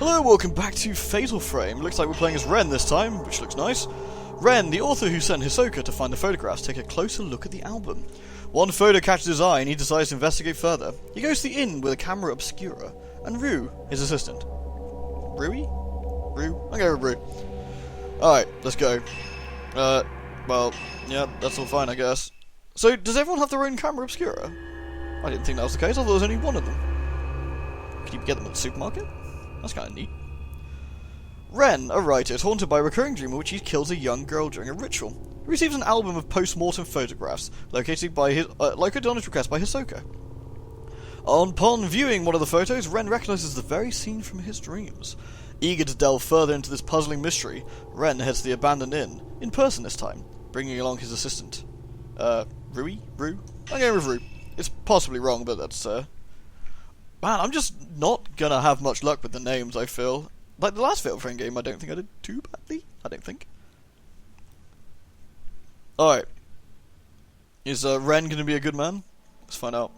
Hello, welcome back to Fatal Frame. Looks like we're playing as Ren this time, which looks nice. Ren, the author who sent Hisoka to find the photographs, take a closer look at the album. One photo catches his eye and he decides to investigate further. He goes to the inn with a camera obscura, and Rue, his assistant. Rui? Rue? I'm going with Rue. Alright, let's go. Well, yeah, that's all fine, I guess. So, does everyone have their own camera obscura? I didn't think that was the case, I thought there was only one of them. Can you get them at the supermarket? That's kind of neat. Ren, a writer, is haunted by a recurring dream in which he kills a young girl during a ritual. He receives an album of post-mortem photographs, located by his, located on his request by Hisoka. Upon viewing one of the photos, Ren recognizes the very scene from his dreams. Eager to delve further into this puzzling mystery, Ren heads to the abandoned inn, in person this time, bringing along his assistant. Rui? Rue? I'm going with Rue. It's possibly wrong, but that's, Man, I'm just not gonna have much luck with the names, I feel. Like the last Fatal Frame game, I don't think I did too badly. I don't think. Alright. Is Ren gonna be a good man? Let's find out.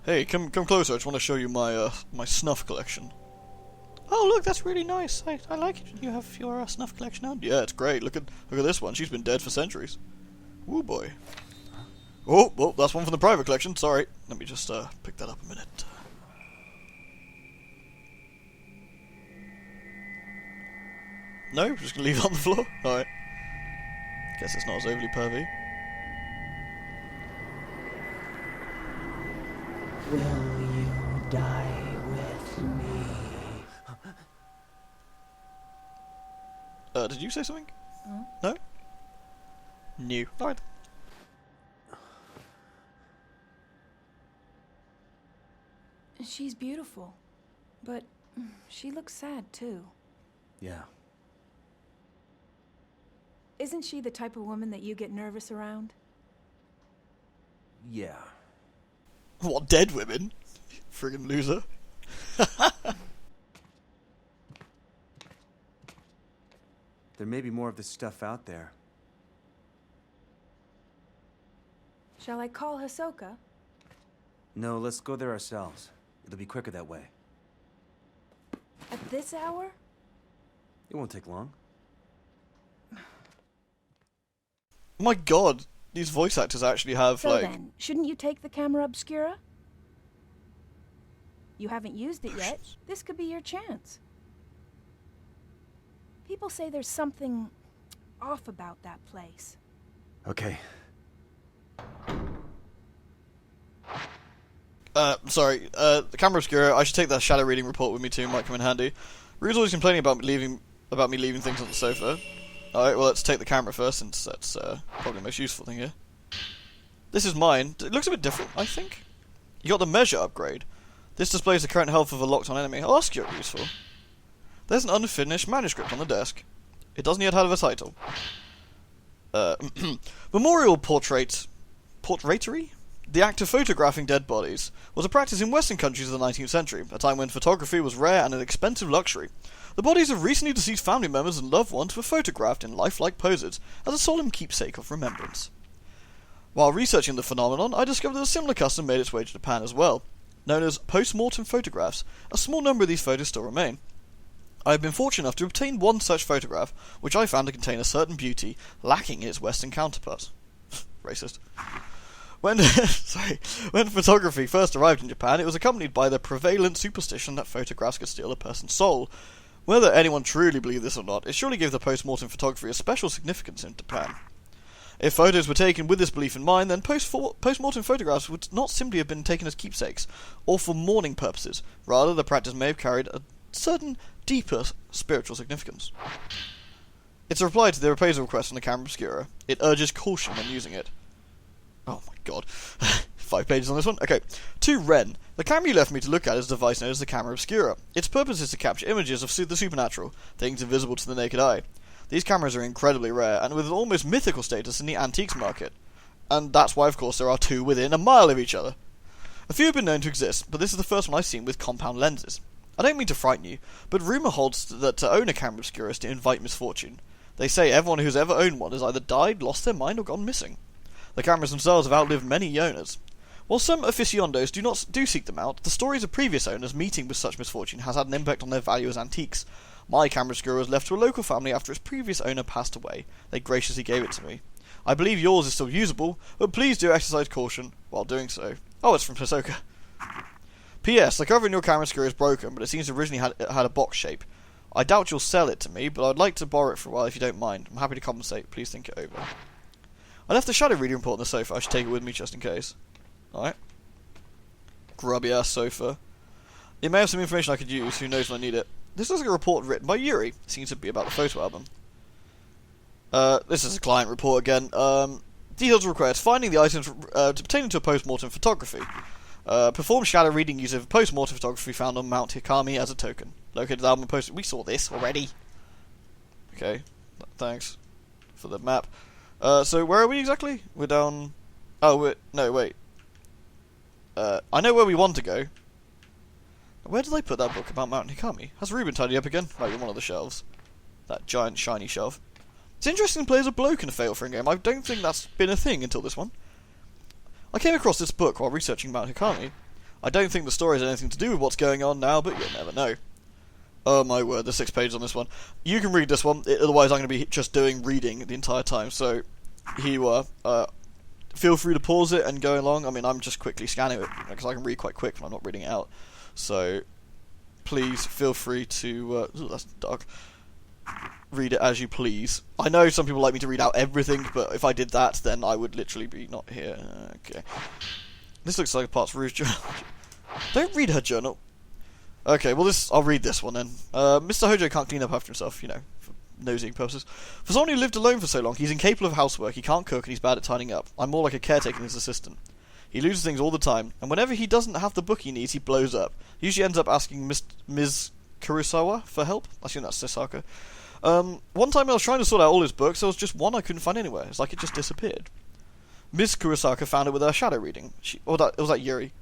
Hey, come closer. I just want to show you my my snuff collection. Oh, look, that's really nice. I like it. You have your snuff collection out. Yeah, it's great. Look at this one. She's been dead for centuries. Woo boy. Oh, well, that's one from the private collection. Sorry. Let me just pick that up a minute. No, just gonna leave it on the floor. All right. Guess it's not as overly pervy. Will you die with me? Did you say something? Hmm? No? No. Alright. She's beautiful, but she looks sad too. Yeah. Isn't she the type of woman that you get nervous around? Yeah. What, dead women? Friggin' loser. There may be more of this stuff out there. Shall I call Hisoka? No, let's go there ourselves. It'll be quicker that way. At this hour? It won't take long. Oh my god, these voice actors actually have, So like... then, shouldn't you take the camera obscura? You haven't used it yet. This could be your chance. People say there's something off about that place. Okay. Sorry, the camera obscura, I should take that shadow reading report with me too, might come in handy. Rue's always complaining about me leaving things on the sofa. Alright, well let's take the camera first, since that's probably the most useful thing here. This is mine. It looks a bit different, I think. You got the measure upgrade. This displays the current health of a locked-on enemy. Oh, that's useful. There's an unfinished manuscript on the desk. It doesn't yet have a title. Memorial portraiture? The act of photographing dead bodies was a practice in Western countries of the 19th century, a time when photography was rare and an expensive luxury. The bodies of recently deceased family members and loved ones were photographed in lifelike poses as a solemn keepsake of remembrance. While researching the phenomenon, I discovered that a similar custom made its way to Japan as well. Known as post-mortem photographs, a small number of these photos still remain. I have been fortunate enough to obtain one such photograph, which I found to contain a certain beauty lacking in its Western counterpart. Racist. When photography first arrived in Japan, it was accompanied by the prevalent superstition that photographs could steal a person's soul. Whether anyone truly believed this or not, it surely gave the post-mortem photography a special significance in Japan. If photos were taken with this belief in mind, then post-mortem photographs would not simply have been taken as keepsakes, or for mourning purposes. Rather, the practice may have carried a certain deeper spiritual significance. It's a reply to the appraisal request on the camera obscura. It urges caution when using it. Oh my god. 5 pages on this one? Okay. To Ren. The camera you left me to look at is a device known as the camera obscura. Its purpose is to capture images of the supernatural, things invisible to the naked eye. These cameras are incredibly rare, and with an almost mythical status in the antiques market. And that's why, of course, there are 2 within a mile of each other. A few have been known to exist, but this is the first one I've seen with compound lenses. I don't mean to frighten you, but rumour holds that to own a camera obscura is to invite misfortune. They say everyone who's ever owned one has either died, lost their mind, or gone missing. The cameras themselves have outlived many owners. While some aficionados do seek them out, the stories of previous owners meeting with such misfortune has had an impact on their value as antiques. My camera obscura was left to a local family after its previous owner passed away. They graciously gave it to me. I believe yours is still usable, but please do exercise caution while doing so. Oh, it's from Hisoka. P.S. The cover in your camera obscura is broken, but it seems to originally had a box shape. I doubt you'll sell it to me, but I'd like to borrow it for a while if you don't mind. I'm happy to compensate. Please think it over. I left the shadow reading report on the sofa. I should take it with me just in case. Alright. Grubby ass sofa. It may have some information I could use. Who knows when I need it. This looks like a report written by Yuri. It seems to be about the photo album. This is a client report again. Details required. Finding the items pertaining to a post-mortem photography. Perform shadow reading using post-mortem photography found on Mount Hikami as a token. Located the album post. We saw this already. Okay. Thanks for the map. So where are we exactly? We're down... Oh, no, wait. I know where we want to go. Where did they put that book about Mount Hikami? Has Ruben tidied up again? Right, on one of the shelves. That giant shiny shelf. It's interesting to play as a bloke in a Fatal Frame game. I don't think that's been a thing until this one. I came across this book while researching Mount Hikami. I don't think the story has anything to do with what's going on now, but you'll never know. Oh my word, there's 6 pages on this one. You can read this one, otherwise I'm going to be just doing reading the entire time, so here you are. Feel free to pause it and go along. I mean, I'm just quickly scanning it, because I can read quite quick when I'm not reading it out. So, please feel free to... ooh, that's dark. Read it as you please. I know some people like me to read out everything, but if I did that, then I would literally be not here. Okay. This looks like a Parts Rouge journal. Don't read her journal. Okay, well I'll read this one then. Mr. Hojo can't clean up after himself, you know, for nosying purposes. For someone who lived alone for so long, he's incapable of housework, he can't cook, and he's bad at tidying up. I'm more like a caretaker than his assistant. He loses things all the time, and whenever he doesn't have the book he needs, he blows up. He usually ends up asking Ms. Kurosawa for help. I assume that's Sasaka. One time I was trying to sort out all his books, there was just one I couldn't find anywhere. It's like it just disappeared. Ms. Kurosaka found it with her shadow reading. It was that Yuri.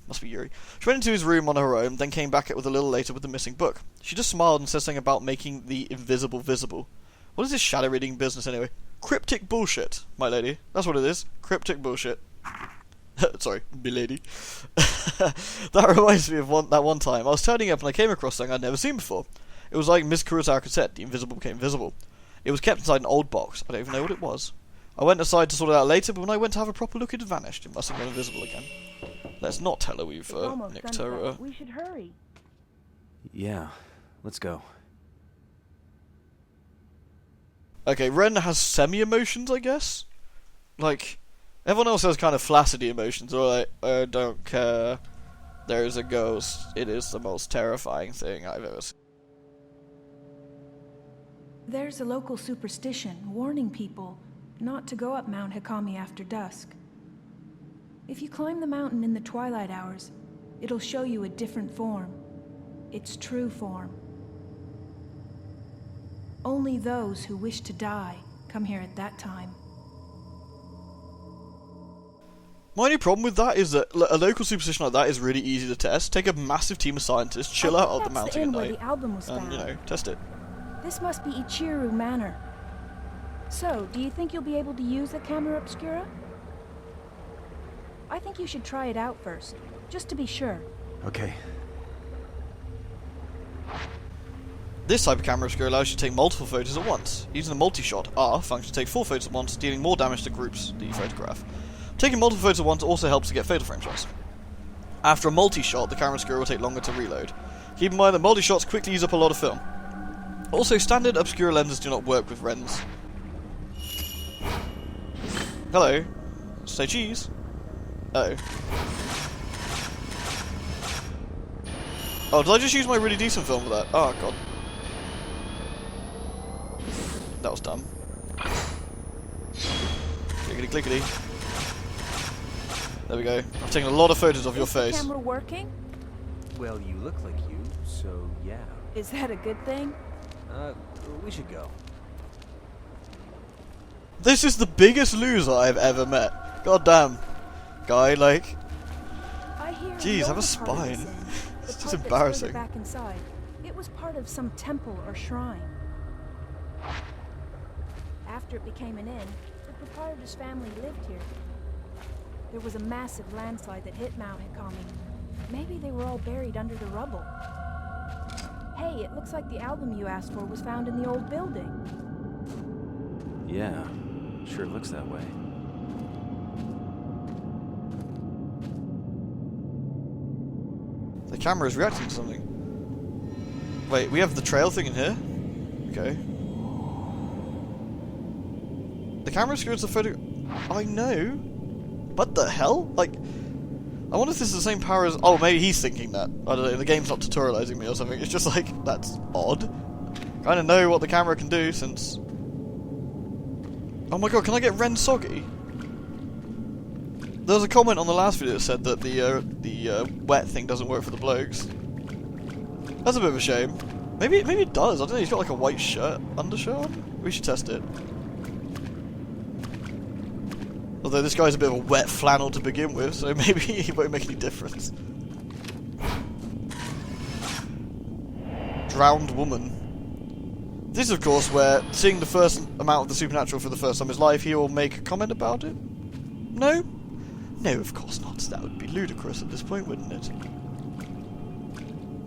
Must be Yuri. She went into his room on her own, then came back with a little later with the missing book. She just smiled and said something about making the invisible visible. What is this shadow reading business anyway? Cryptic bullshit, my lady. That's what it is. Cryptic bullshit. Sorry, milady. That reminds me of that one time. I was turning up and I came across something I'd never seen before. It was like Miss Kurosaka said, the invisible became visible. It was kept inside an old box. I don't even know what it was. I went aside to sort it out later, but when I went to have a proper look, it had vanished. It must have gone invisible again. Let's not tell her we've nicked her. We should hurry. Yeah, let's go. Okay, Ren has semi-emotions, I guess? Like, everyone else has kind of flaccidy emotions, or like, I don't care. There's a ghost. It is the most terrifying thing I've ever seen. There's a local superstition warning people not to go up Mount Hikami after dusk. If you climb the mountain in the twilight hours, it'll show you a different form. Its true form. Only those who wish to die come here at that time. My only problem with that is that a local superstition like that is really easy to test. Take a massive team of scientists, chill out on the mountain at night, the album was and, found. you know, test it. This must be Ichiru Manor. So, do you think you'll be able to use the camera obscura? I think you should try it out first, just to be sure. Okay. This type of camera obscura allows you to take multiple photos at once. Using the multi-shot, R, function to take 4 photos at once, dealing more damage to groups that you photograph. Taking multiple photos at once also helps to get fatal frame shots. After a multi-shot, the camera obscura will take longer to reload. Keep in mind that multi-shots quickly use up a lot of film. Also, standard obscura lenses do not work with Rens. Hello. Say cheese. Oh. Oh, did I just use my really decent film for that? Oh, God. That was dumb. Clickety clickety. There we go. I've taken a lot of photos of your face. Is the camera working? Well, you look like you, so yeah. Is that a good thing? We should go. This is the biggest loser I've ever met. God damn. Guy, like... I hear Jeez, have a the part of this spine. end, It's the just part that's embarrassing. further back inside. It was part of some temple or shrine. After it became an inn, the proprietor's family lived here. There was a massive landslide that hit Mount Hikami. Maybe they were all buried under the rubble. Hey, it looks like the album you asked for was found in the old building. Yeah, sure looks that way. The camera is reacting to something. Wait, we have the trail thing in here? Okay. The camera screws the photo... I know. What the hell? Like... I wonder if this is the same power as... Oh, maybe he's thinking that. I don't know, the game's not tutorializing me or something. It's just like, that's odd. Kind of know what the camera can do since... Oh my god, can I get Ren Soggy? There was a comment on the last video that said that the wet thing doesn't work for the blokes. That's a bit of a shame. Maybe it does. I don't know, he's got like a white shirt, undershirt on? We should test it. Although this guy's a bit of a wet flannel to begin with, so maybe he won't make any difference. Drowned woman. This is, of course, where, seeing the first amount of the supernatural for the first time in his life, he will make a comment about it? No? No, of course not. That would be ludicrous at this point, wouldn't it?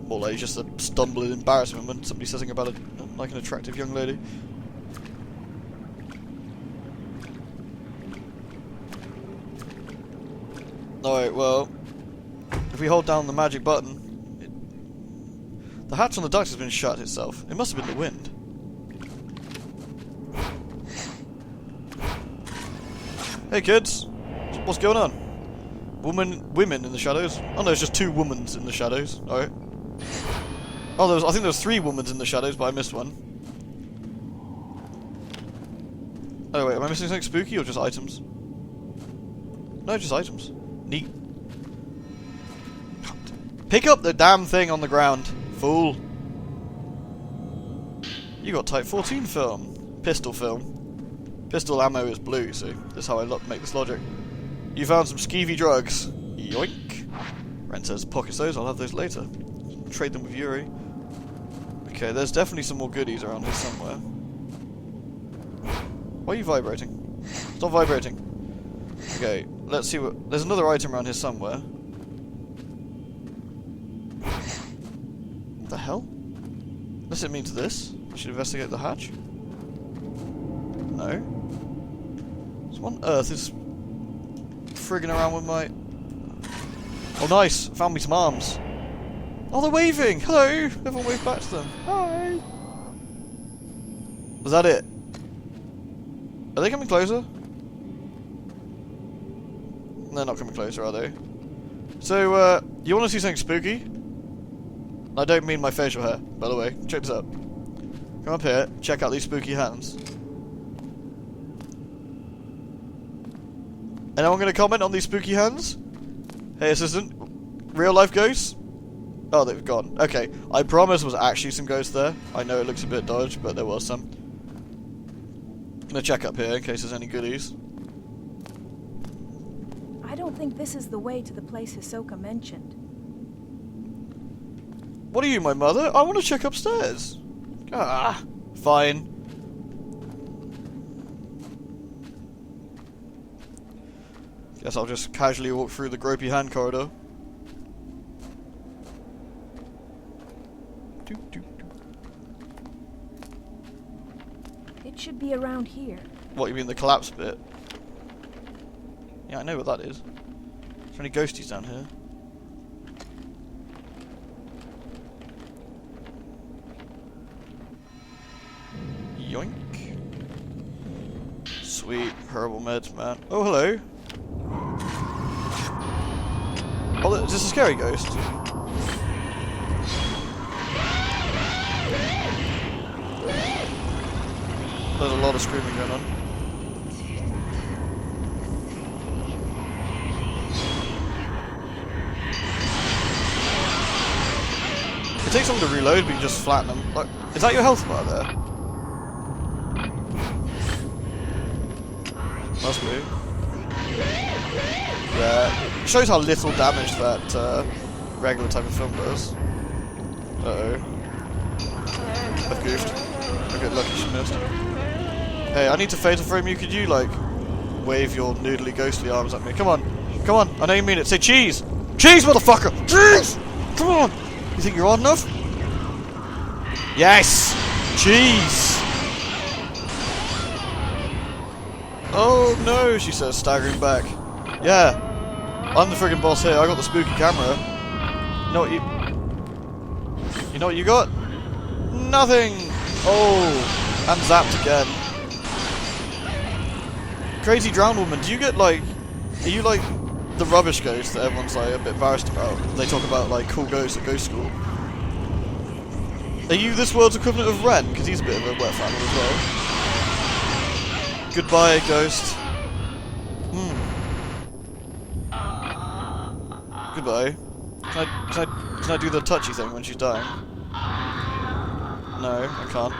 More like just a stumbling embarrassment when somebody says something about like an attractive young lady. Alright, well, if we hold down the magic button, the hatch on the duct has been shut itself. It must have been the wind. Hey kids, what's going on? Women in the shadows? Oh no, it's just two womans in the shadows. Alright. Oh, I think there was 3 womans in the shadows, but I missed one. Oh wait, am I missing something spooky or just items? No, just items. Neat. Pick up the damn thing on the ground, fool. You got Type 14 film. Pistol film. Pistol ammo is blue, see? That's how I make this logic. You found some skeevy drugs. Yoink. Ren says, pockets those, I'll have those later. Trade them with Yuri. Okay, there's definitely some more goodies around here somewhere. Why are you vibrating? Stop vibrating. Okay, let's see what... There's another item around here somewhere. What the hell? Unless it means this. I should investigate the hatch. No. So what on earth is frigging around with my... Oh nice! Found me some arms. Oh, they're waving! Hello! Everyone wave back to them. Hi! Was that it? Are they coming closer? They're not coming closer, are they? So, you want to see something spooky? I don't mean my facial hair, by the way. Check this out. Come up here, check out these spooky hands. Anyone going to comment on these spooky hands? Hey, assistant. Real life ghosts? Oh, they've gone. Okay, I promise there was actually some ghosts there. I know it looks a bit dodged, but there was some. I'm gonna check up here in case there's any goodies. I don't think this is the way to the place Hisoka mentioned. What are you, my mother? I want to check upstairs. Ah, fine. Guess I'll just casually walk through the gropey hand corridor. It should be around here. What, you mean the collapse bit? Yeah, I know what that is. Is there any ghosties down here? Yoink. Sweet, herbal meds, man. Oh, hello. Oh, is this a scary ghost? There's a lot of screaming going on. It takes long to reload, but you just flatten them. Like, is that your health bar there? Must be. Yeah. It shows how little damage that regular type of film does. Uh-oh. I've goofed. I get lucky she missed. Hey, I need to fatal frame you. Could you, like, wave your noodly ghostly arms at me? Come on. Come Come on, I know you mean it. Say cheese! Cheese, motherfucker! Cheese! Come on! You think you're old enough? Yes! Cheese! Oh no, she says, staggering back. Yeah, I'm the friggin' boss here. I got the spooky camera. You know what you got? Nothing! Oh, and zapped again. Crazy drowned woman, do you get like... Are you like the rubbish ghost that everyone's like a bit embarrassed about? They talk about like cool ghosts at ghost school. Are you this world's equivalent of Ren? Because he's a bit of a wet fan as well. Goodbye, ghost. Goodbye. Can I do the touchy thing when she's dying? No, I can't.